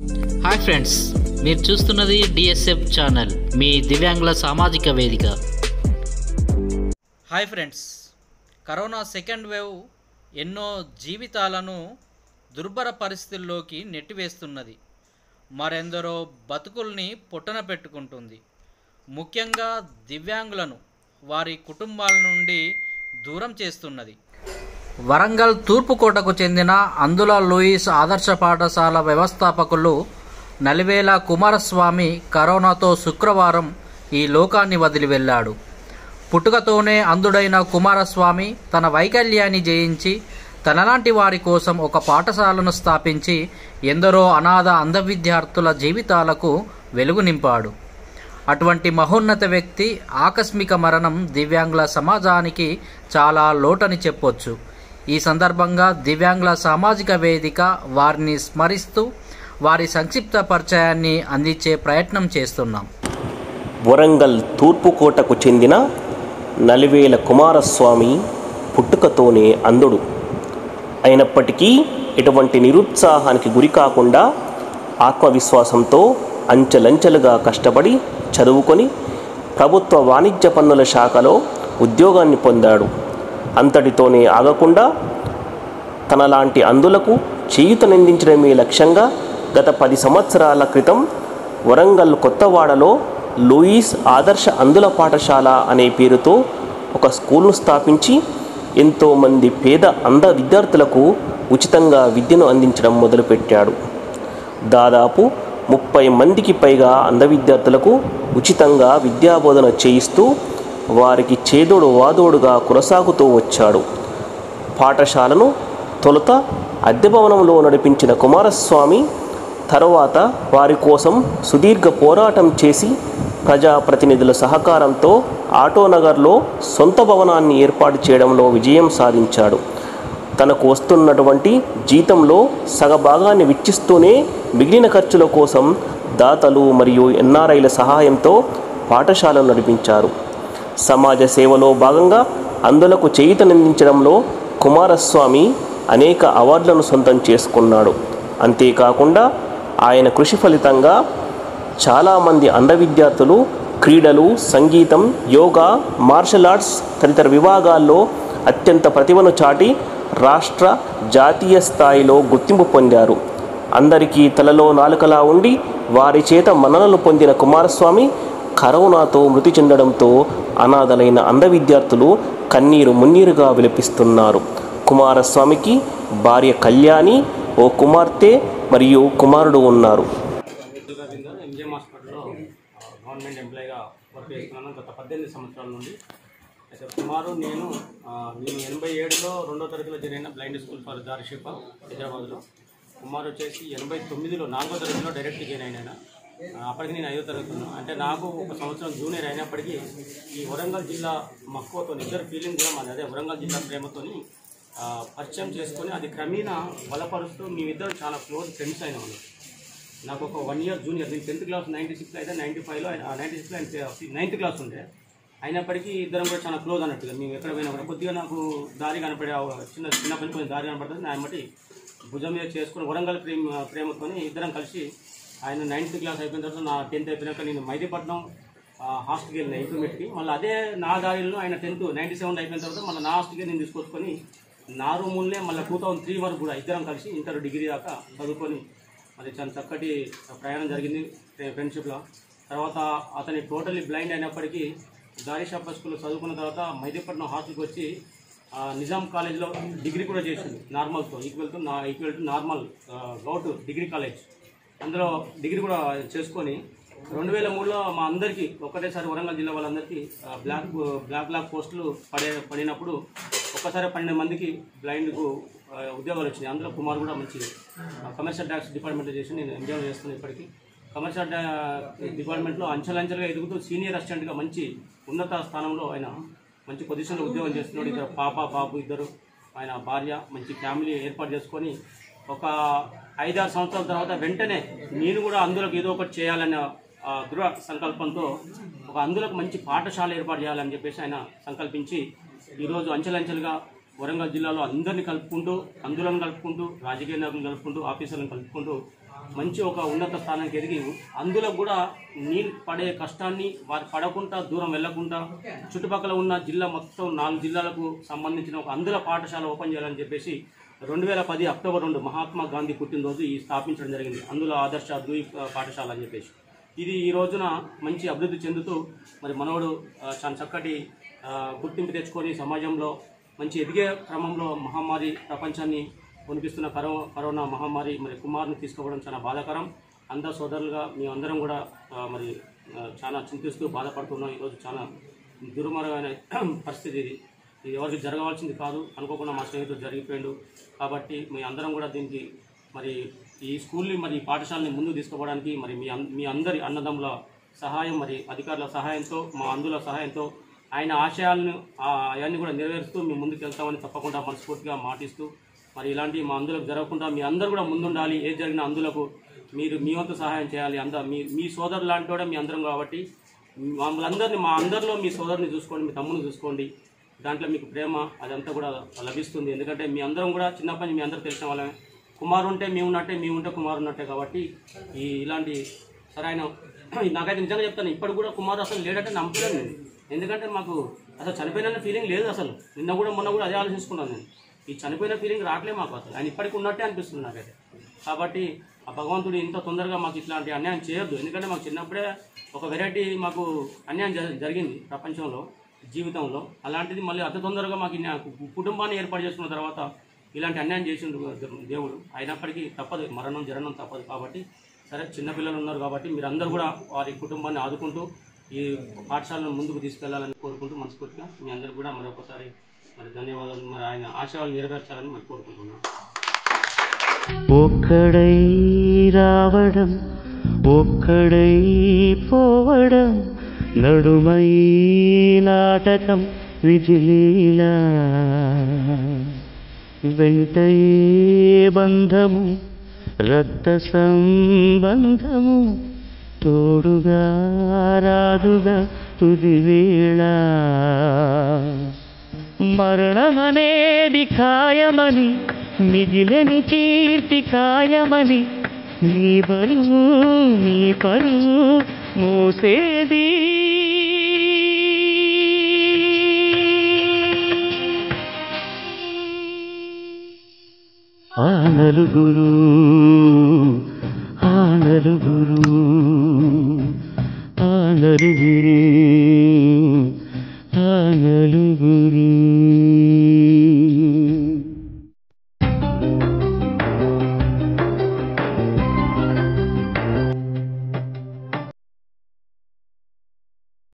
Hi friends, మీరు చూస్తున్నది DSF channel, మీ దివ్యాంగుల సామాజిక వేదిక. Hi friends, corona second wave ఎన్నో జీవితాలను దుర్భర పరిస్థితుల్లోకి నెట్టివేస్తున్నది. మరెందరో బతుకుల్ని పొట్టన పెట్టుకుంటుంది. ముఖ్యంగా దివ్యాంగులను వారి కుటుంబాల నుండి దూరం చేస్తున్నది. వరంగల్ తూర్పుకోటకు చెందిన అందుల లూయిస్ ఆదర్శ పాఠశాల వ్యవస్థాపకులు నలివేల కుమారస్వామి కరోనాతో శుక్రవారం ఈ లోకాన్ని వదిలి వెళ్ళాడు. పుట్టుకతోనే అంధుడైన కుమారస్వామి తన వైకల్యాన్ని జయించి తనలాంటి వారి కోసం ఒక పాఠశాలను స్థాపించి ఎందరో అనాథ అంధ విద్యార్థుల జీవితాలకు వెలుగు నింపాడు. అటువంటి మహోన్నత వ్యక్తి ఆకస్మిక మరణం దివ్యాంగుల సమాజానికి చాలా లోటని చెప్పొచ్చు. ఈ సందర్భంగా దివ్యాంగుల సామాజిక వేదిక వారిని స్మరిస్తూ వారి సంక్షిప్త పరిచయాన్ని అందించే ప్రయత్నం చేస్తున్నాం. వరంగల్ తూర్పుకోటకు చెందిన నలివేల కుమారస్వామి పుట్టుకతోనే అంధుడు అయినప్పటికీ ఎటువంటి నిరుత్సాహానికి గురి కాకుండా ఆత్మవిశ్వాసంతో అంచెలంచెలుగా కష్టపడి చదువుకొని ప్రభుత్వ వాణిజ్య పన్నుల శాఖలో ఉద్యోగాన్ని పొందాడు. అంతటితోనే ఆగకుండా తనలాంటి అంధులకు చేయూతనందించడమే లక్ష్యంగా గత 10 సంవత్సరాల క్రితం వరంగల్ కొత్తవాడలో లూయిస్ ఆదర్శ అంధుల పాఠశాల అనే పేరుతో ఒక స్కూల్ను స్థాపించి ఎంతోమంది పేద అంధ విద్యార్థులకు ఉచితంగా విద్యను అందించడం మొదలుపెట్టాడు. దాదాపు 30 మందికి పైగా అంధ విద్యార్థులకు ఉచితంగా విద్యాబోధన చేయిస్తూ వారికి చేదోడు వాదోడుగా కొనసాగుతూ వచ్చాడు. పాఠశాలను తొలుత అద్దె భవనంలో నడిపించిన కుమారస్వామి తరువాత వారి కోసం సుదీర్ఘ పోరాటం చేసి ప్రజాప్రతినిధుల సహకారంతో ఆటోనగర్లో సొంత భవనాన్ని ఏర్పాటు చేయడంలో విజయం సాధించాడు. తనకు వస్తున్నటువంటి జీతంలో సగభాగాన్ని వెచ్చిస్తూనే మిగిలిన ఖర్చుల కోసం దాతలు మరియు ఎన్ఆర్ఐల సహాయంతో పాఠశాలను నడిపించారు. సమాజ సేవలో భాగంగా అంధులకు చేయూతనందించడంలో కుమారస్వామి అనేక అవార్డులను సొంతం చేసుకున్నాడు. అంతేకాకుండా ఆయన కృషి ఫలితంగా చాలామంది అంధ విద్యార్థులు క్రీడలు, సంగీతం, యోగా, మార్షల్ ఆర్ట్స్ తదితర విభాగాల్లో అత్యంత ప్రతిభను చాటి రాష్ట్ర, జాతీయ స్థాయిలో గుర్తింపు పొందారు. అందరికీ తలలో నాలుకలా ఉండి వారి చేత మన్ననలు పొందిన కుమారస్వామి కరోనాతో మృతి చెందడంతో అనాథలైన అంధ విద్యార్థులు కన్నీరు మున్నీరుగా విలపిస్తున్నారు. కుమారస్వామికి భార్య కళ్యాణి, ఓ కుమార్తె మరియు కుమారుడు ఉన్నారు. ఎంజిఎం హాస్పిటల్లో గవర్నమెంట్ ఎంప్లాయీగా వర్క్ చేస్తున్నాను గత 18 సంవత్సరాల నుండి. అయితే కుమారు నేను 87లో 2వ తరగతిలో జరిగిన బ్లైండ్ స్కూల్ ఫర్ దారిషిప హైదరాబాద్లో. కుమారు వచ్చేసి 89లో 4వ తరగతిలో డైరెక్ట్ జాయిన్ అయినా. అప్పటికి నేను 5వ తరగతి ఉన్నాను. అంటే నాకు ఒక సంవత్సరం జూనియర్ అయినప్పటికీ ఈ వరంగల్ జిల్లా మక్కువతో ఇద్దరు ఫీలింగ్ కూడా మాది అదే వరంగల్ జిల్లా ప్రేమతోని పరిచయం చేసుకొని అది క్రమేణా బలపరుస్తూ మేమిద్దరు చాలా క్లోజ్ ఫ్రెండ్స్ అయిన వాళ్ళు. నాకు ఒక 1 ఇయర్ జూనియర్. నేను 10th క్లాస్ 96లో అయితే 95లో 96లో ఆయన 9th క్లాస్ ఉండే. అయినప్పటికీ ఇద్దరం కూడా చాలా క్లోజ్ అన్నట్టుగా మేము ఎక్కడ పోయినా కూడా కొద్దిగా నాకు దారి కనపడే చిన్నప్పటి కొంచెం దారి కనపడుతుంది. ఆయన బట్టి భుజం మీద చేసుకుని వరంగల్ ప్రేమతో ఇద్దరం కలిసి ఆయన 9th క్లాస్ అయిపోయిన తర్వాత నా 10th అయిపోయినాక నేను మైదీపట్నం హాస్టల్కి వెళ్ళిన ఇంటర్మీడియట్కి. మళ్ళీ అదే నా దారిలో ఆయన 10th 97 అయిపోయిన తర్వాత మళ్ళీ నా హాస్టల్కి నేను తీసుకొచ్చుకొని నా రూములనే మళ్ళీ 2003 వరకు కూడా ఇద్దరం కలిసి ఇంటర్ డిగ్రీ దాకా చదువుకొని అది చాలా చక్కటి ప్రయాణం జరిగింది ఫ్రెండ్షిప్లో. తర్వాత అతని టోటలీ బ్లైండ్ అయినప్పటికీ దారిషాప స్కూల్లో చదువుకున్న తర్వాత మైదీపట్నం హాస్టల్కి వచ్చి నిజాం కాలేజ్లో డిగ్రీ కూడా చేసింది. నార్మల్తో ఈక్వల్ టు నార్మల్ గౌట్ డిగ్రీ కాలేజ్. అందులో డిగ్రీ కూడా చేసుకొని 2003లో మా అందరికీ ఒక్కటేసారి వరంగల్ జిల్లా వాళ్ళందరికీ బ్లాక్ పోస్టులు పడినప్పుడు ఒక్కసారి 12 మందికి బ్లైండ్కు ఉద్యోగాలు వచ్చినాయి. అందులో కుమార్ కూడా మంచి కమర్షియల్ ట్యాక్స్ డిపార్ట్మెంట్లో చేసి నేను ఎంజాయ్ చేస్తున్నాను. ఇప్పటికీ కమర్షియల్ డిపార్ట్మెంట్లో అంచెలంచెలుగా ఎదుగుతూ సీనియర్ అసిస్టెంట్గా మంచి ఉన్నత స్థానంలో ఆయన మంచి పొజిషన్లో ఉద్యోగం చేస్తున్నాడు. ఇద్దరు బాబు ఇద్దరు, ఆయన భార్య, మంచి ఫ్యామిలీ ఏర్పాటు చేసుకొని ఒక 5-6 సంవత్సరాల తర్వాత వెంటనే నేను కూడా అందులోకి ఏదో ఒకటి చేయాలన్న దృఢ సంకల్పంతో ఒక అందులోకి మంచి పాఠశాల ఏర్పాటు చేయాలని చెప్పేసి ఆయన సంకల్పించి ఈరోజు అంచెలంచెలుగా వరంగల్ జిల్లాలో అందరినీ కలుపుకుంటూ, అందులను కలుపుకుంటూ, రాజకీయ నాయకులను కలుపుకుంటూ, ఆఫీసర్లను కలుపుకుంటూ మంచి ఒక ఉన్నత స్థానానికి ఎదిగి అందులో కూడా నీళ్ళు పడే కష్టాన్ని వారు పడకుండా దూరం వెళ్లకుండా చుట్టుపక్కల ఉన్న జిల్లా మొత్తం 4 జిల్లాలకు సంబంధించిన ఒక అందుల పాఠశాల ఓపెన్ చేయాలని చెప్పేసి 2010 అక్టోబర్ 2 మహాత్మా గాంధీ పుట్టినరోజు ఈ స్థాపించడం జరిగింది. అందులో ఆదర్శ ద్వీప్ పాఠశాల అని చెప్పేసి ఇది ఈ రోజున మంచి అభివృద్ధి చెందుతూ మరి మనోడు చాలా చక్కటి గుర్తింపు తెచ్చుకొని సమాజంలో మంచి ఎదిగే క్రమంలో మహమ్మారి ప్రపంచాన్ని వణికిస్తున్న కరోనా మహమ్మారి మరి కుమార్ని తీసుకోవడం చాలా బాధాకరం. అందరు సోదరులుగా మేము అందరం కూడా మరి చాలా చింతిస్తూ బాధపడుతున్నాం. ఈరోజు చాలా దుర్మార్గమైన పరిస్థితి ఇది ఎవరికి జరగవలసింది కాదు, అనుకోకుండా మా స్నేహితుడు జరిగిపోయాడు. కాబట్టి మీ అందరం కూడా దీనికి మరి ఈ స్కూల్ని మరి ఈ పాఠశాలని ముందుకు తీసుకుపోవడానికి మరి మీ అందరి అన్నదమ్ముల సహాయం మరి అధికారుల సహాయంతో మా అందుల సహాయంతో ఆయన ఆశయాలను అవన్నీ కూడా నెరవేరుస్తూ మేము ముందుకు వెళ్తామని తప్పకుండా మనస్ఫూర్తిగా మాటిస్తూ మరి ఇలాంటి మా అందులకు జరగకుండా మీ అందరూ కూడా ముందుండాలి. ఏది జరిగిన అందులకు మీరు మీ వంతు సహాయం చేయాలి. మీ సోదరు లాంటి వాడే మీ అందరం కాబట్టి మమ్మల్ని అందరినీ మా అందరిలో మీ సోదరుని చూసుకోండి, మీ తమ్ముని చూసుకోండి. దాంట్లో మీకు ప్రేమ అదంతా కూడా లభిస్తుంది. ఎందుకంటే మీ అందరం కూడా చిన్నప్పటి నుంచి మీ అందరూ తెలిసిన వాళ్ళమే. కుమారు ఉంటే మేము ఉన్నట్టే, మేము ఉంటే కుమారు ఉన్నట్టే. కాబట్టి ఇలాంటి సరైన నాకైతే నిజంగా చెప్తాను, ఇప్పటికి కూడా కుమారు అసలు లేడంటే నమ్మలేను నేను. ఎందుకంటే మాకు అసలు చనిపోయిన ఫీలింగ్ లేదు. అసలు నిన్న కూడా మొన్న కూడా అదే ఆలోచించుకున్నాను నేను. ఈ చనిపోయిన ఫీలింగ్ రావట్లేదు మాకు. అసలు ఆయన ఇప్పటికి ఉన్నట్టే అనిపిస్తుంది నాకైతే. కాబట్టి ఆ భగవంతుడు ఇంత తొందరగా మాకు ఇట్లాంటి అన్యాయం చేయొద్దు. ఎందుకంటే మాకు చిన్నప్పుడే ఒక వెరైటీ మాకు అన్యాయం జరిగింది ప్రపంచంలో, జీవితంలో. అలాంటిది మళ్ళీ అతి తొందరగా మాకు కుటుంబాన్ని ఏర్పాటు చేసుకున్న తర్వాత ఇలాంటి అన్యాయం చేసిండు దేవుడు. అయినప్పటికీ తప్పదు, మరణం జరగడం తప్పదు. కాబట్టి సరే, చిన్నపిల్లలు ఉన్నారు కాబట్టి మీరందరూ కూడా వారి కుటుంబాన్ని ఆదుకుంటూ ఈ పాఠశాలను ముందుకు తీసుకెళ్లాలని కోరుకుంటూ మనస్ఫూర్తిగా మీ అందరూ కూడా మరొకసారి మరి ధన్యవాదాలు. మరి ఆయన ఆశయాలు నెరవేర్చాలని మరి కోరుకుంటున్నాను. ఒక్కడై రావడం, ఒక్కడై పోవడం, నడుమై నాటకం విజిలీలా, వెంటయే బంధము రక్త సంబంధము, తోడుగా రాదుగా తుదివేళ. మరణమనేది ఖాయమని, మిగిలని కీర్తి ఖాయమని, నీ బరువు నీ పరువు మోసేది ఆ నలుగురు, ఆ నలుగురు, ఆ నలుగురే.